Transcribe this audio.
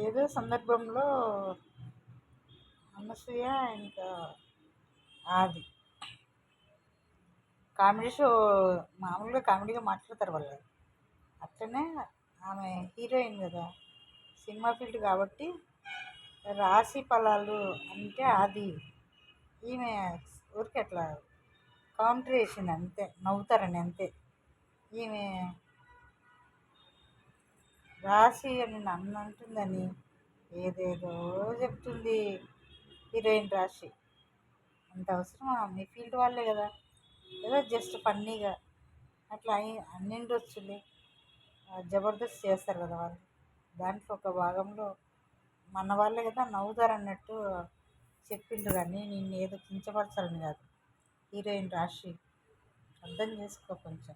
ఏదో సందర్భంలో అనసూయ ఇంకా ఆది కామెడీ షో మామూలుగా కామెడీగా మాట్లాడతారు వాళ్ళు. అట్లనే ఆమె హీరోయిన్ కదా, సినిమా ఫీల్డ్ కాబట్టి రాశి ఫలాలు అంటే అది ఈమె ఊరికి అట్లా కౌంటర్ వేసింది అంతే, నవ్వుతారని అంతే. ఈమె రాశి అని నన్ను అంటుందని ఏదేదో చెప్తుంది హీరోయిన్ రాశి. అంత అవసరమా? మీ ఫీల్డ్ వాళ్ళే కదా, ఏదో జస్ట్ ఫన్నీగా అట్లా అన్నిండొచ్చులే. జబర్దస్త్ చేస్తారు కదా వాళ్ళు, దాంట్లో ఒక భాగంలో మన వాళ్ళే కదా నవ్వుతారు అన్నట్టు చెప్పిండ్రు. కానీ నేను ఏదో కించపరచాలని కాదు. హీరోయిన్ రాశి అర్థం చేసుకో కొంచెం.